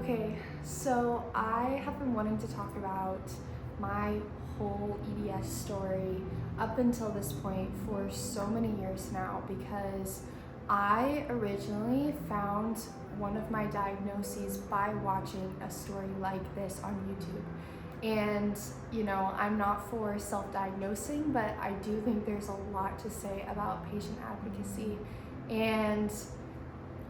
Okay, so I have been wanting to talk about my whole EDS story up until this point for so many years now because I originally found one of my diagnoses by watching a story like this on YouTube. And, I'm not for self-diagnosing, but I do think there's a lot to say about patient advocacy. And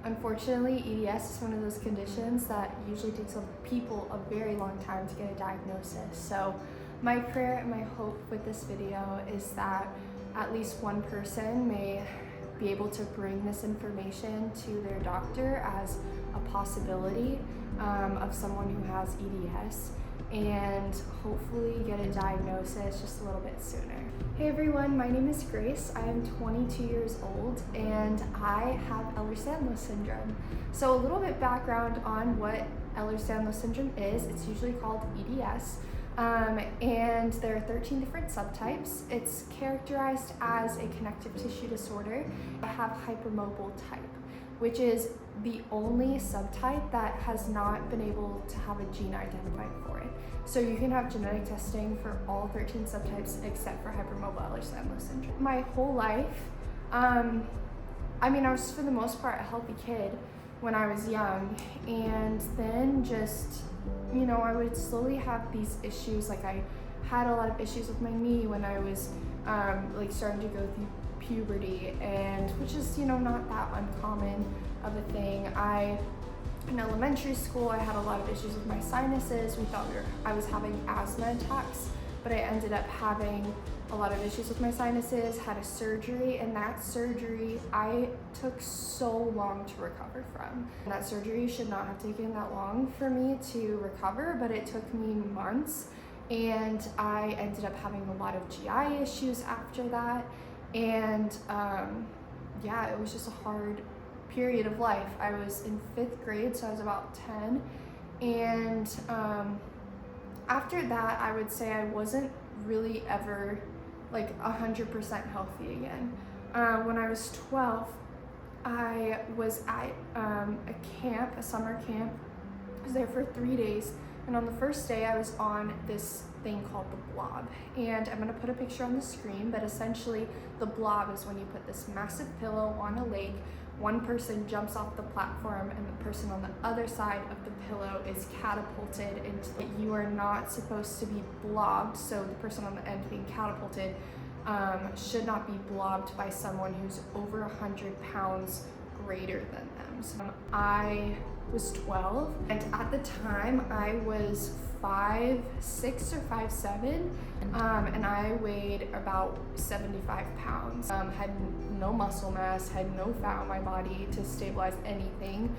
unfortunately, EDS is one of those conditions that usually takes people a very long time to get a diagnosis. So my prayer and my hope with this video is that at least one person may be able to bring this information to their doctor as a possibility of someone who has EDS, and hopefully get a diagnosis just a little bit sooner. Hey everyone, my name is Grace. I am 22 years old and I have Ehlers-Danlos syndrome. So a little bit background on what Ehlers-Danlos syndrome is. It's usually called EDS. And there are 13 different subtypes. It's characterized as a connective tissue disorder. I have hypermobile type, which is the only subtype that has not been able to have a gene identified for it. So you can have genetic testing for all 13 subtypes except for hypermobile Ehlers-Danlos syndrome. My whole life, I was for the most part a healthy kid when I was young, and then just, I would slowly have these issues. Like I had a lot of issues with my knee when I was starting to go through puberty, and which is not that uncommon of a thing. In elementary school I had a lot of issues with my sinuses. We thought I was having asthma attacks, but I ended up having a lot of issues with my sinuses, had a surgery, and that surgery I took so long to recover from. That surgery should not have taken that long for me to recover, but it took me months, and I ended up having a lot of GI issues after that. And it was just a hard period of life. I was in 5th grade, so I was about 10. And after that, I would say I wasn't really ever 100% healthy again. When I was 12, I was at a summer camp. I was there for 3 days. And on the first day, I was on this thing called the blob. And I'm gonna put a picture on the screen, but essentially the blob is when you put this massive pillow on a lake, one person jumps off the platform and the person on the other side of the pillow is catapulted into it. You are not supposed to be blobbed, so the person on the end being catapulted should not be blobbed by someone who's over 100 pounds greater than them. So I was 12, and at the time I was 5'6" or 5'7", and I weighed about 75 pounds. Had no muscle mass, had no fat on my body to stabilize anything,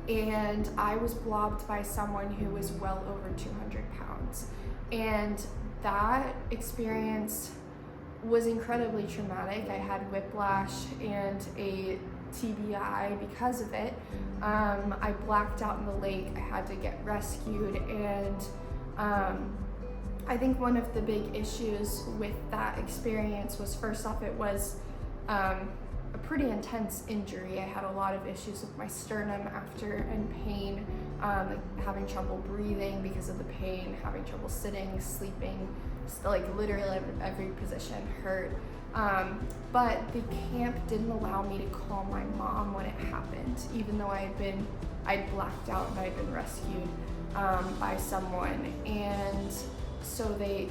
and I was blobbed by someone who was well over 200 pounds. And that experience was incredibly traumatic. I had whiplash and a TBI because of it. I blacked out in the lake. I had to get rescued, and I think one of the big issues with that experience was, first off, it was a pretty intense injury. I had a lot of issues with my sternum after, and pain, having trouble breathing because of the pain, having trouble sitting, sleeping, literally every position hurt. But the camp didn't allow me to call my mom when it happened, even though I'd blacked out and I'd been rescued by someone. And so they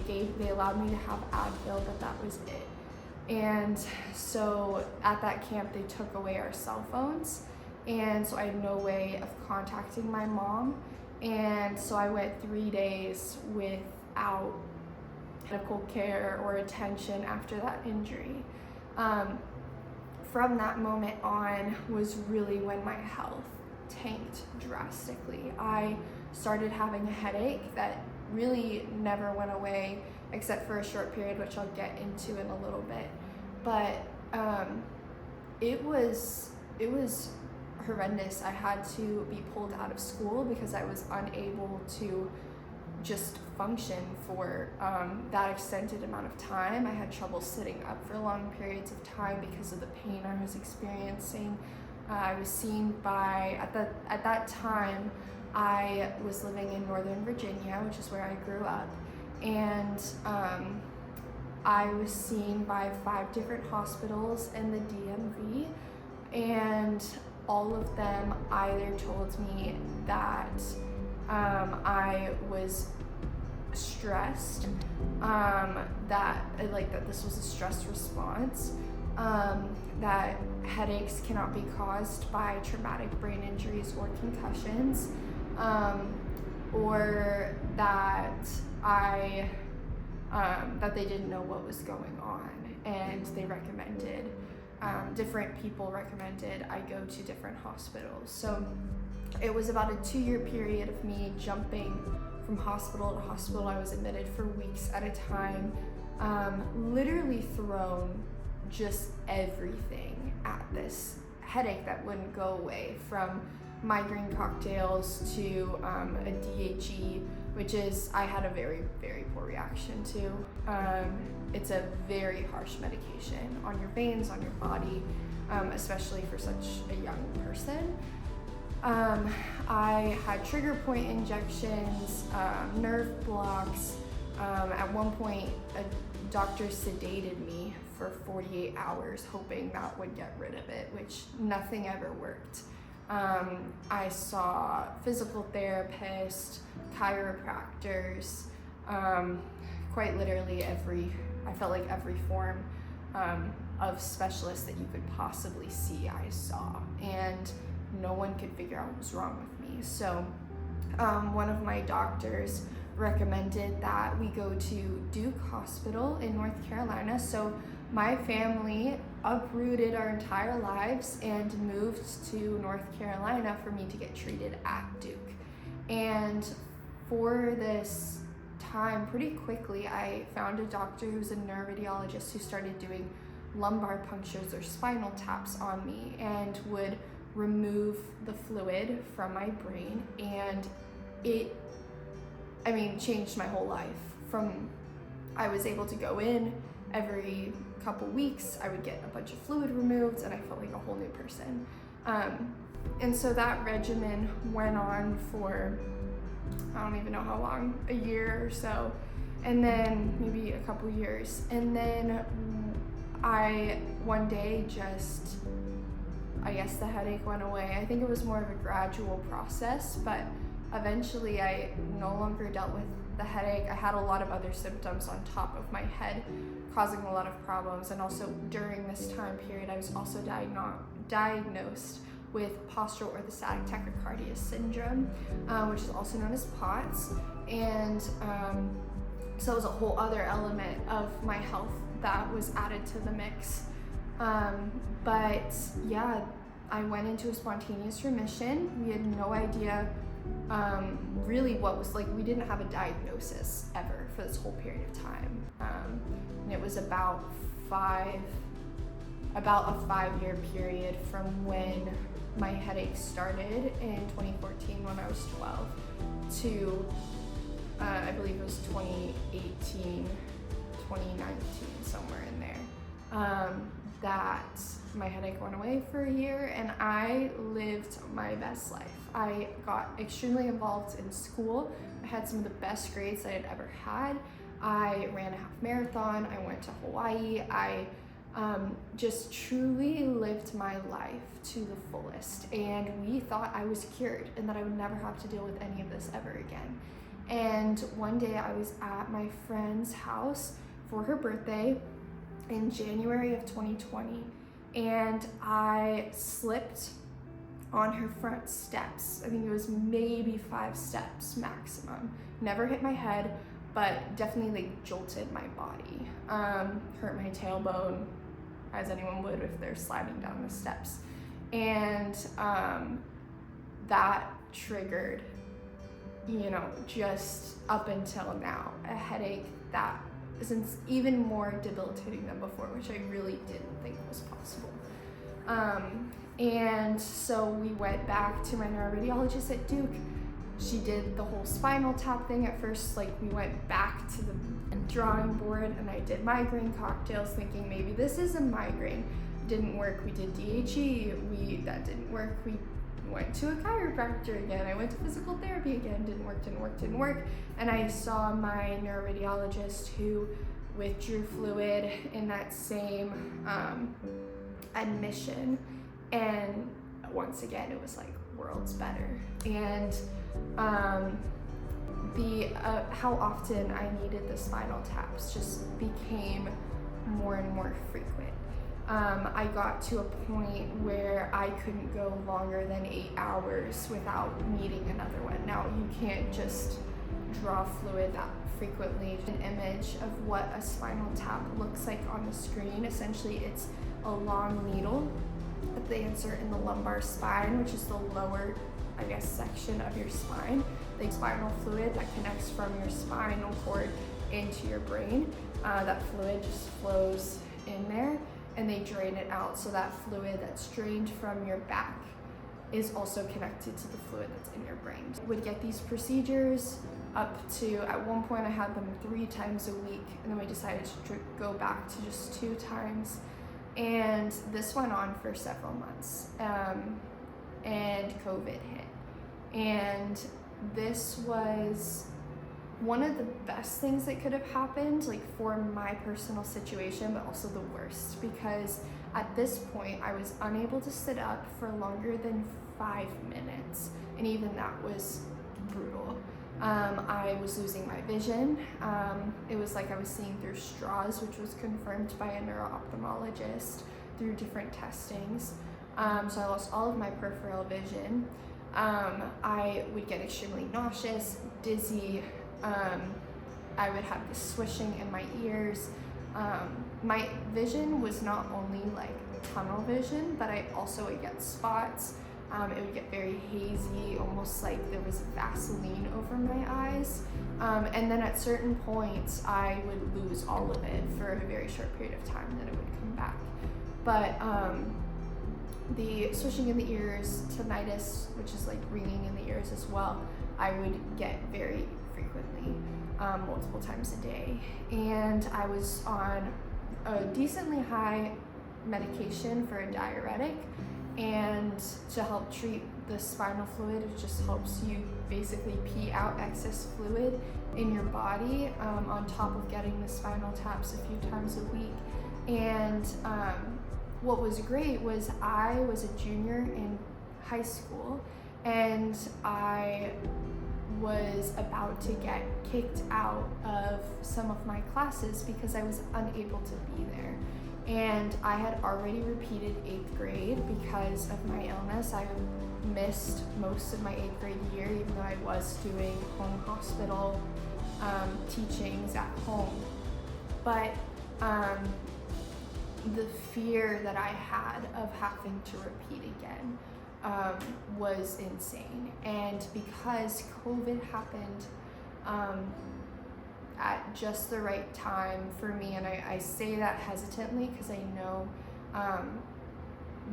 allowed me to have Advil, but that was it. And so at that camp, they took away our cell phones, and so I had no way of contacting my mom. And so I went 3 days without medical care or attention after that injury. From that moment on was really when my health tanked drastically. I started having a headache that really never went away except for a short period, which I'll get into in a little bit. But it was horrendous. I had to be pulled out of school because I was unable to just function for that extended amount of time. I had trouble sitting up for long periods of time because of the pain I was experiencing. I was seen by, at that time, I was living in Northern Virginia, which is where I grew up, and I was seen by 5 different hospitals in the DMV, and all of them either told me that I was stressed, that this was a stress response, that headaches cannot be caused by traumatic brain injuries or concussions, or that that they didn't know what was going on, and they recommended, different people recommended I go to different hospitals. So it was about a 2-year period of me jumping from hospital to hospital. I was admitted for weeks at a time, literally thrown just everything at this headache that wouldn't go away, from migraine cocktails to a DHE, which is, I had a very, very poor reaction to. It's a very harsh medication on your veins, on your body, especially for such a young person. I had trigger point injections, nerve blocks. At one point, a doctor sedated me for 48 hours, hoping that would get rid of it, which nothing ever worked. I saw physical therapists, chiropractors, quite literally I felt like every form of specialist that you could possibly see I saw, and no one could figure out what was wrong with me. So one of my doctors recommended that we go to Duke Hospital in North Carolina. So my family uprooted our entire lives and moved to North Carolina for me to get treated at Duke. And for this time, pretty quickly, I found a doctor who's a neuroradiologist who started doing lumbar punctures or spinal taps on me and would remove the fluid from my brain, and it changed my whole life. I was able to go in every couple weeks, I would get a bunch of fluid removed, and I felt like a whole new person. And so that regimen went on for, I don't even know how long, a year or so, and then maybe a couple years. And then one day I guess the headache went away. I think it was more of a gradual process, but eventually I no longer dealt with the headache. I had a lot of other symptoms on top of my head causing a lot of problems, and also during this time period I was also diagnosed with postural orthostatic tachycardia syndrome, which is also known as POTS, and so it was a whole other element of my health that was added to the mix. But yeah, I went into a spontaneous remission. We had no idea really what was, we didn't have a diagnosis ever for this whole period of time. And it was about a 5-year period from when my headache started in 2014 when I was 12 to I believe it was 2018, 2019, somewhere in there, that my headache went away for a year, and I lived my best life. I got extremely involved in school. I had some of the best grades I had ever had. I ran a half marathon. I went to Hawaii. I just truly lived my life to the fullest, and we thought I was cured and that I would never have to deal with any of this ever again. And one day I was at my friend's house for her birthday in January of 2020, and I slipped on her front steps. I think it was maybe 5 steps maximum. Never hit my head, but definitely jolted my body. Hurt my tailbone, as anyone would if they're sliding down the steps. And that triggered, just up until now, a headache that is even more debilitating than before, which I really didn't think was possible. And so we went back to my neuroradiologist at Duke. She did the whole spinal tap thing. At first, we went back to the drawing board, and I did migraine cocktails thinking maybe this is a migraine. didn't work. We did DHE, that didn't work. We went to a chiropractor again. I went to physical therapy again, didn't work. And I saw my neuroradiologist, who withdrew fluid in that same admission. And once again, it was like worlds better. And how often I needed the spinal taps just became more and more frequent. I got to a point where I couldn't go longer than 8 hours without needing another one. Now, you can't just draw fluid that frequently. An image of what a spinal tap looks like on the screen. Essentially, it's a long needle that they insert in the lumbar spine, which is the lower, I guess, section of your spine. The spinal fluid that connects from your spinal cord into your brain. That fluid just flows in there, and they drain it out, so that fluid that's drained from your back is also connected to the fluid that's in your brain. Would get these procedures up to, at one point I had them 3 times a week, and then we decided to go back to just 2 times. And this went on for several months, and COVID hit. And this was one of the best things that could have happened, like for my personal situation, but also the worst, because at this point I was unable to sit up for longer than 5 minutes, and even that was brutal. I was losing my vision. It was like I was seeing through straws, which was confirmed by a neuro-ophthalmologist through different testings. So I lost all of my peripheral vision. I would get extremely nauseous, dizzy. I would have this swishing in my ears. My vision was not only like tunnel vision, but I also would get spots. It would get very hazy, almost like there was Vaseline over my eyes. And then at certain points, I would lose all of it for a very short period of time, then it would come back. But the swishing in the ears, tinnitus, which is like ringing in the ears as well, I would get very frequently, multiple times a day. And I was on a decently high medication for a diuretic, and to help treat the spinal fluid, it just helps you basically pee out excess fluid in your body, on top of getting the spinal taps a few times a week. And what was great was I was a junior in high school, and I was about to get kicked out of some of my classes because I was unable to be there. And I had already repeated 8th grade because of my illness. I missed most of my 8th grade year, even though I was doing home hospital teachings at home. But the fear that I had of having to repeat again was insane. And because COVID happened at just the right time for me, and I say that hesitantly because I know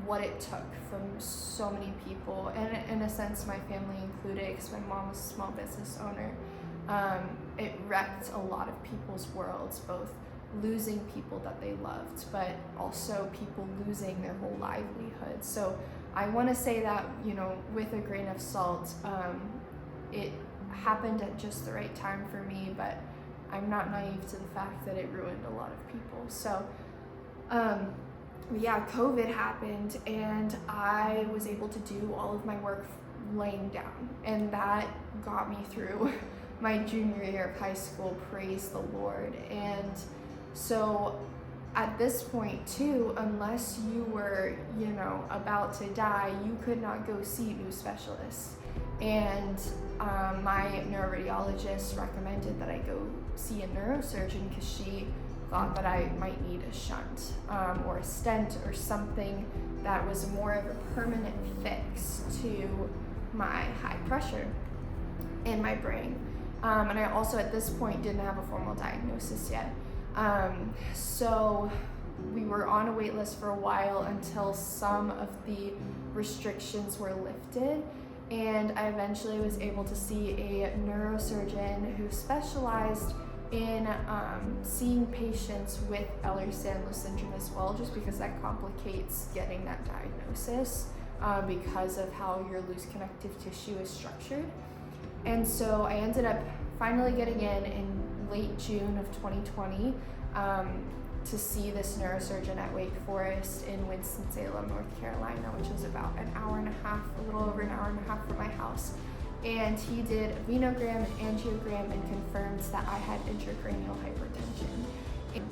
what it took from so many people, and in a sense my family included, because my mom was a small business owner. It wrecked a lot of people's worlds, both losing people that they loved, but also people losing their whole livelihood. So I want to say that, you know, with a grain of salt, it happened at just the right time for me, but I'm not naive to the fact that it ruined a lot of people. So yeah, COVID happened, and I was able to do all of my work laying down, and that got me through my junior year of high school, praise the Lord. And so at this point too, unless you were, you know, about to die, you could not go see new specialists. And my neuroradiologist recommended that I go see a neurosurgeon because she thought that I might need a shunt or a stent or something that was more of a permanent fix to my high pressure in my brain. And I also at this point didn't have a formal diagnosis yet. So we were on a wait list for a while until some of the restrictions were lifted, and I eventually was able to see a neurosurgeon who specialized in seeing patients with Ehlers-Danlos syndrome as well, just because that complicates getting that diagnosis because of how your loose connective tissue is structured. And so I ended up finally getting in late June of 2020 to see this neurosurgeon at Wake Forest in Winston-Salem, North Carolina, which was about an hour and a half, a little over an hour and a half from my house. And he did a venogram and angiogram and confirmed that I had intracranial hypertension.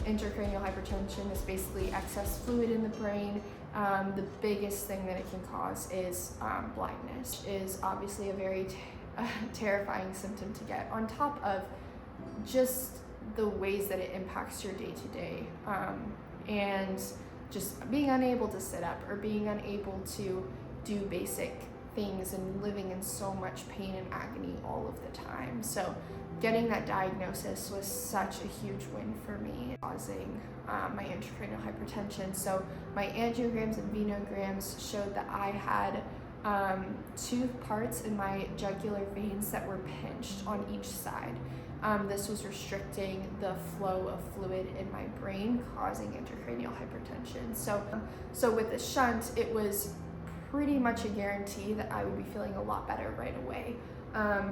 Intracranial hypertension is basically excess fluid in the brain. The biggest thing that it can cause is blindness. Is obviously a very terrifying symptom to get, on top of just the ways that it impacts your day-to-day, and just being unable to sit up or being unable to do basic things and living in so much pain and agony all of the time. So getting that diagnosis was such a huge win for me, causing my intracranial hypertension. So my angiograms and venograms showed that I had 2 parts in my jugular veins that were pinched on each side. This was restricting the flow of fluid in my brain, causing intracranial hypertension. So with the shunt, it was pretty much a guarantee that I would be feeling a lot better right away,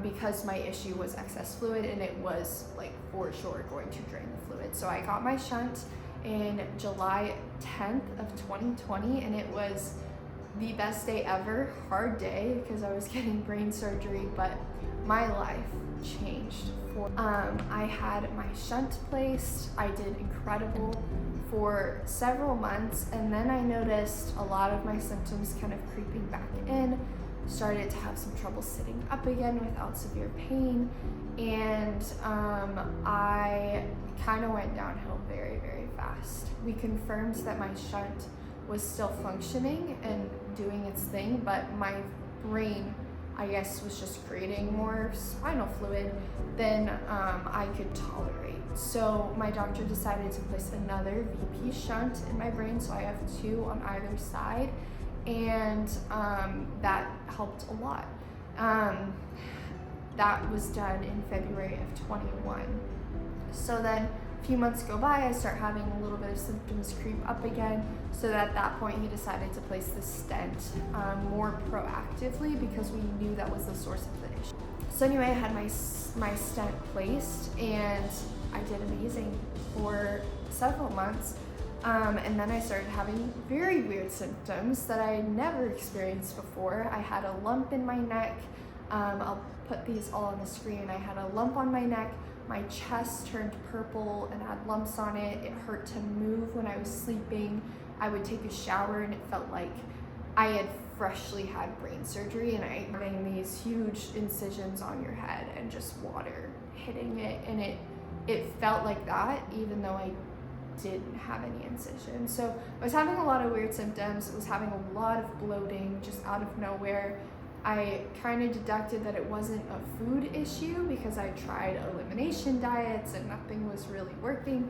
because my issue was excess fluid, and it was like for sure going to drain the fluid. So I got my shunt in July 10th of 2020, and it was the best day ever. Hard day because I was getting brain surgery, but my life changed. I had my shunt placed. I did incredible for several months, and then I noticed a lot of my symptoms kind of creeping back in, started to have some trouble sitting up again without severe pain, and I kind of went downhill very, very fast. We confirmed that my shunt was still functioning and doing its thing, but my brain, I guess, was just creating more spinal fluid than I could tolerate. So my doctor decided to place another VP shunt in my brain, so I have 2 on either side, and that helped a lot. That was done in February of 21. So then a few months go by, I start having a little bit of symptoms creep up again, so at that point he decided to place the stent more proactively, because we knew that was the source of the issue. So anyway, I had my stent placed, and I did amazing for several months, and then I started having very weird symptoms that I had never experienced before. I had a lump in my neck. I'll put these all on the screen. I had a lump on my neck. My chest turned purple and had lumps on it. It hurt to move when I was sleeping. I would take a shower and it felt like I had freshly had brain surgery, and I having these huge incisions on your head and just water hitting it, and it felt like that even though I didn't have any incisions. So I was having a lot of weird symptoms. I was having a lot of bloating just out of nowhere. I kind of deducted that it wasn't a food issue because I tried elimination diets and nothing was really working.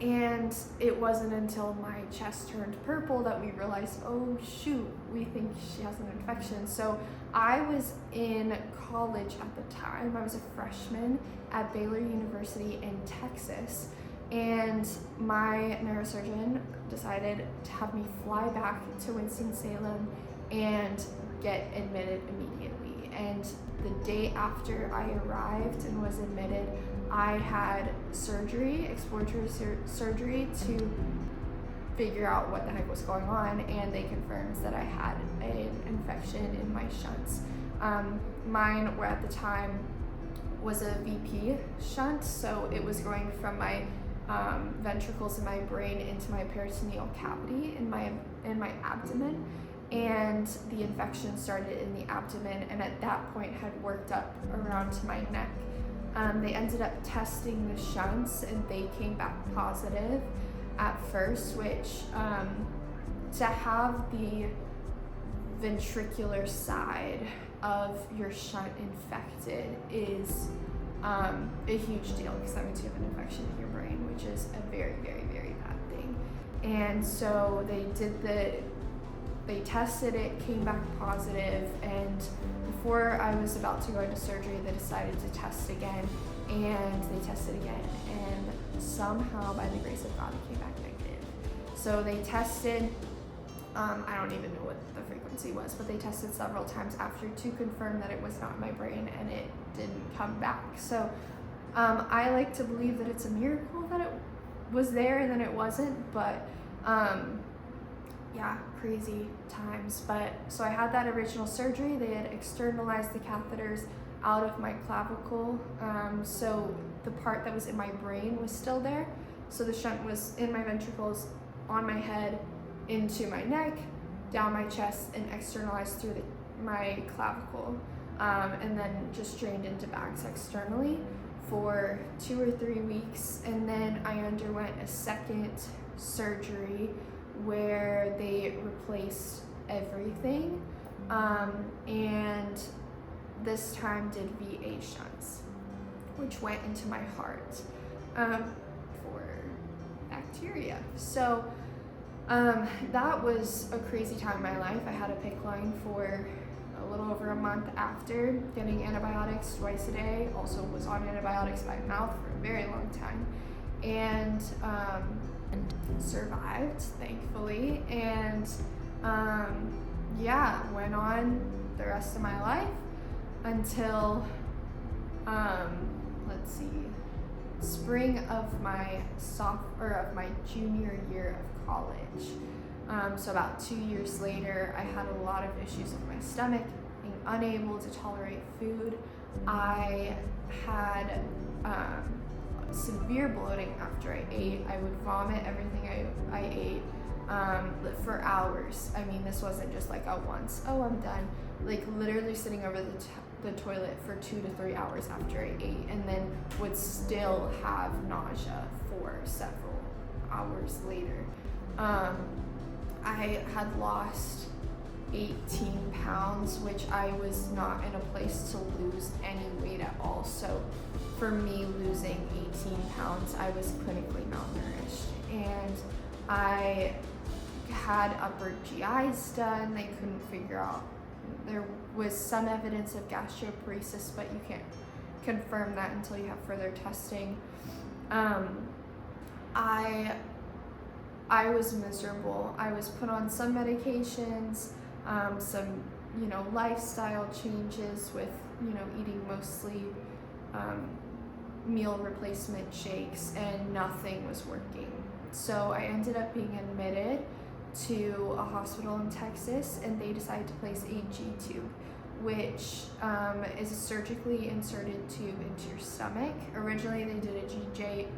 And it wasn't until my chest turned purple that we realized, oh shoot, we think she has an infection. So I was in college at the time. I was a freshman at Baylor University in Texas, and my neurosurgeon decided to have me fly back to Winston-Salem and get admitted immediately. And the day after I arrived and was admitted, I had surgery, exploratory surgery, to figure out what the heck was going on, and they confirmed that I had an infection in my shunts. Mine were at the time was a VP shunt, so it was going from my ventricles in my brain into my peritoneal cavity in my abdomen, and the infection started in the abdomen, and at that point had worked up around to my neck. They ended up testing the shunts, and they came back positive at first, which to have the ventricular side of your shunt infected is a huge deal, because that means you have an infection in your brain, which is a very, very, very bad thing. And so they did the they tested it, came back positive, and before I was about to go into surgery, they decided to test again, and they tested again, and somehow, by the grace of God, it came back negative. So they tested, I don't even know what the frequency was, but they tested several times after to confirm that it was not in my brain, and it didn't come back. So I like to believe that it's a miracle that it was there and then it wasn't, but yeah, crazy times. But so I had that original surgery. They had externalized the catheters out of my clavicle, so the part that was in my brain was still there. So the shunt was in my ventricles, on my head, into my neck, down my chest, and externalized through my clavicle, and then just drained into bags externally for 2 or 3 weeks. And then I underwent a second surgery where they replaced everything, and this time did VA shunts, which went into my heart for bacteria. So that was a crazy time in my life. I had a PICC line for a little over a month after, getting antibiotics twice a day. Also was on antibiotics by mouth for a very long time, and survived, thankfully. And yeah, went on the rest of my life until let's see, spring of my junior year of college. So about 2 years later, I had a lot of issues with my stomach, being unable to tolerate food. I had severe bloating after I ate. I would vomit everything I ate for hours. I mean, this wasn't just like a once, oh, I'm done. Like literally sitting over the toilet for 2 to 3 hours after I ate, and then would still have nausea for several hours later. I had lost 18 pounds, which I was not in a place to lose any weight at all. So for me, losing 18 pounds, I was clinically malnourished, and I had upper GIs done. They couldn't figure out. There was some evidence of gastroparesis, but you can't confirm that until you have further testing. I was miserable. I was put on some medications, some, lifestyle changes with, eating mostly meal replacement shakes, and nothing was working. So I ended up being admitted to a hospital in Texas, and they decided to place a G-tube, which is a surgically inserted tube into your stomach. Originally they did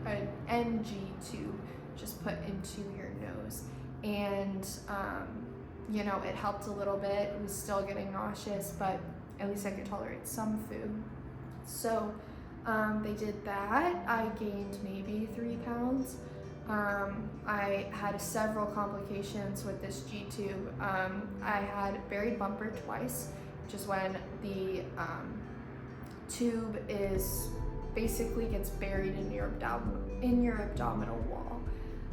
an NG tube, just put into your nose, and it helped a little bit. It was still getting nauseous, but at least I could tolerate some food. So they did that. I gained maybe 3 pounds. I had several complications with this G-tube. I had buried bumper twice, which is when the tube is basically gets buried in your abdominal wall.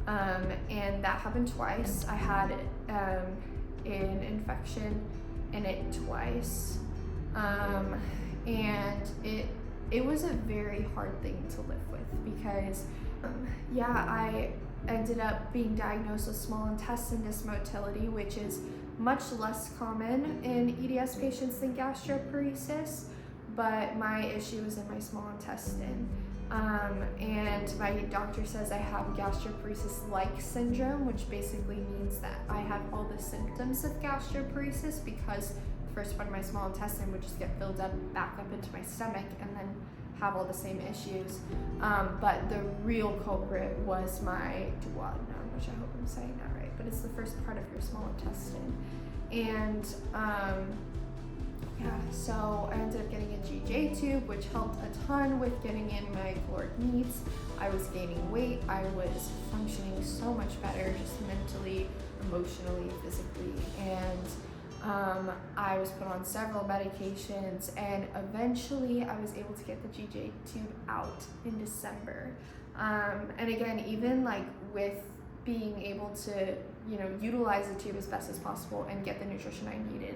And that happened twice. I had an infection in it twice. And it was a very hard thing to live with, because I ended up being diagnosed with small intestine dysmotility, which is much less common in EDS patients than gastroparesis, but my issue was in my small intestine. And my doctor says I have gastroparesis-like syndrome, which basically means that I have all the symptoms of gastroparesis, because the first part of my small intestine would just get filled up back up into my stomach and then have all the same issues. But the real culprit was my duodenum, which I hope I'm saying that right, but it's the first part of your small intestine. And so I ended up getting a GJ tube, which helped a ton with getting in my caloric needs. I was gaining weight. I was functioning so much better, just mentally, emotionally, physically, and I was put on several medications, and eventually I was able to get the GJ tube out in December. And again, even like with being able to, utilize the tube as best as possible and get the nutrition I needed.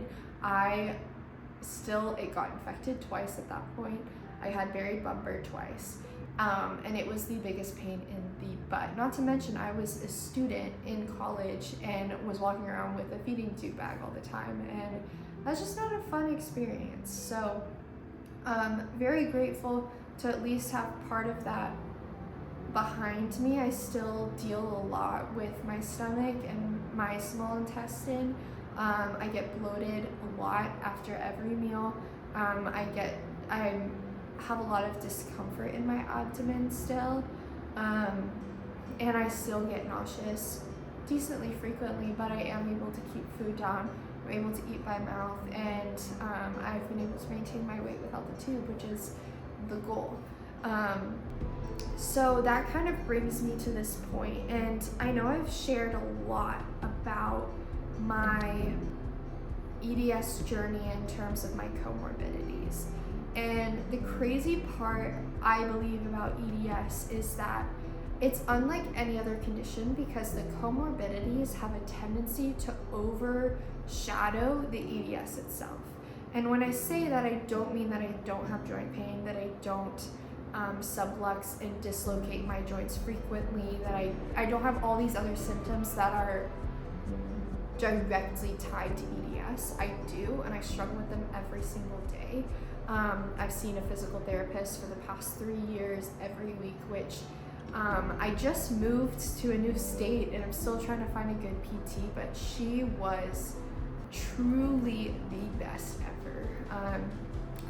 It got infected twice at that point. I had buried bumper twice. And it was the biggest pain in the butt. Not to mention, I was a student in college and was walking around with a feeding tube bag all the time, and that's just not a fun experience. So, very grateful to at least have part of that behind me. I still deal a lot with my stomach and my small intestine. I get bloated a lot after every meal. I have a lot of discomfort in my abdomen still, and I still get nauseous decently frequently, but I am able to keep food down. I'm able to eat by mouth, and I've been able to maintain my weight without the tube, which is the goal. So that kind of brings me to this point, and I know I've shared a lot about my EDS journey in terms of my comorbidities. And the crazy part, I believe, about EDS is that it's unlike any other condition because the comorbidities have a tendency to overshadow the EDS itself. And when I say that, I don't mean that I don't have joint pain, that I don't sublux and dislocate my joints frequently, that I don't have all these other symptoms that are directly tied to EDS. I do, and I struggle with them every single day. I've seen a physical therapist for the past 3 years every week, which I just moved to a new state and I'm still trying to find a good PT, but she was truly the best ever.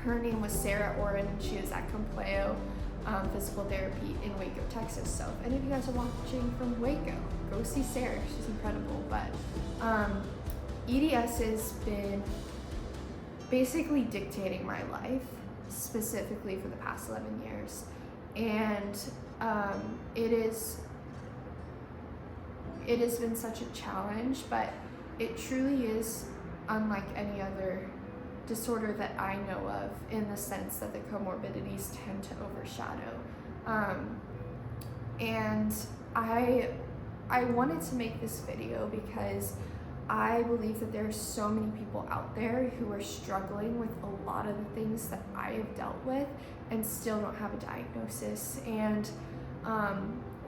Her name was Sarah Oren, and she is at Compleo Physical Therapy in Waco, Texas. So if any of you guys are watching from Waco, go see Sarah. She's incredible. But EDS has been basically dictating my life, specifically for the past 11 years. And it has been such a challenge, but it truly is unlike any other disorder that I know of, in the sense that the comorbidities tend to overshadow. And I wanted to make this video because I believe that there are so many people out there who are struggling with a lot of the things that I have dealt with and still don't have a diagnosis. And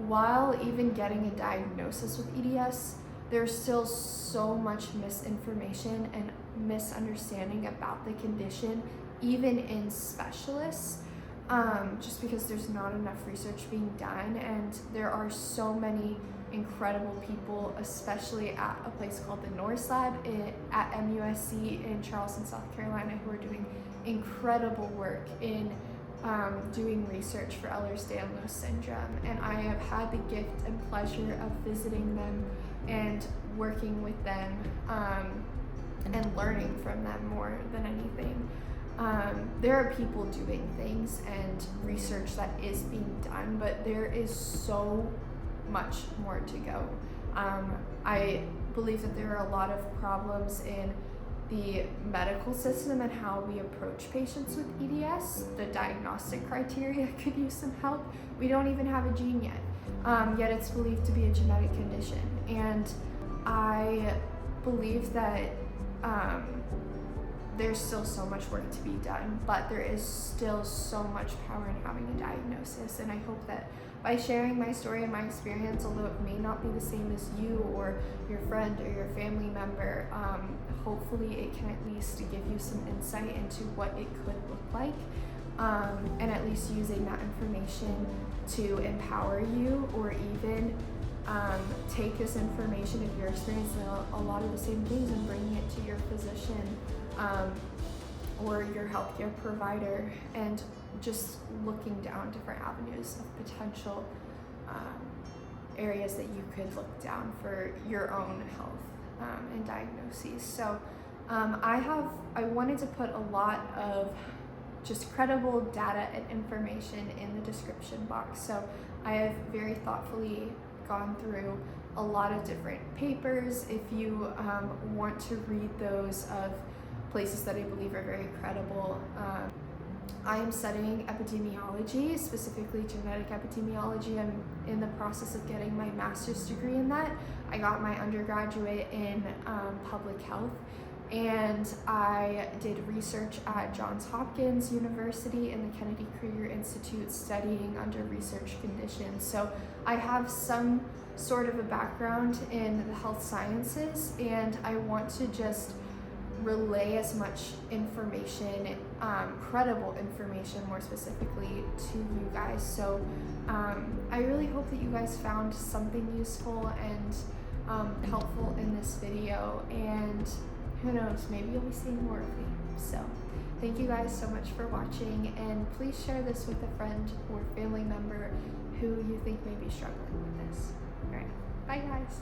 while even getting a diagnosis with EDS, there's still so much misinformation and misunderstanding about the condition, even in specialists, just because there's not enough research being done. And there are so many incredible people, especially at a place called the Norse Lab at MUSC in Charleston, South Carolina, who are doing incredible work in doing research for Ehlers-Danlos syndrome. And I have had the gift and pleasure of visiting them and working with them and learning from them more than anything. There are people doing things and research that is being done, but there is so much more to go. I believe that there are a lot of problems in the medical system and how we approach patients with EDS. The diagnostic criteria could use some help. We don't even have a gene yet it's believed to be a genetic condition. And I believe that there's still so much work to be done, but there is still so much power in having a diagnosis. And I hope that by sharing my story and my experience, although it may not be the same as you or your friend or your family member, hopefully it can at least give you some insight into what it could look like, and at least using that information to empower you, or even take this information if you're experiencing a lot of the same things and bringing it to your physician or your healthcare provider, and just looking down different avenues of potential areas that you could look down for your own health and diagnoses. So I wanted to put a lot of just credible data and information in the description box. So I have very thoughtfully gone through a lot of different papers. If you want to read those of places that I believe are very credible, I am studying epidemiology, specifically genetic epidemiology. I'm in the process of getting my master's degree in that. I got my undergraduate in public health, and I did research at Johns Hopkins University and the Kennedy Krieger Institute studying under research conditions. So I have some sort of a background in the health sciences, and I want to just relay as much information, credible information more specifically, to you guys. So I really hope that you guys found something useful and helpful in this video, and who knows, maybe you'll be seeing more of me. So thank you guys so much for watching, and please share this with a friend or family member who you think may be struggling with this. All right, bye guys.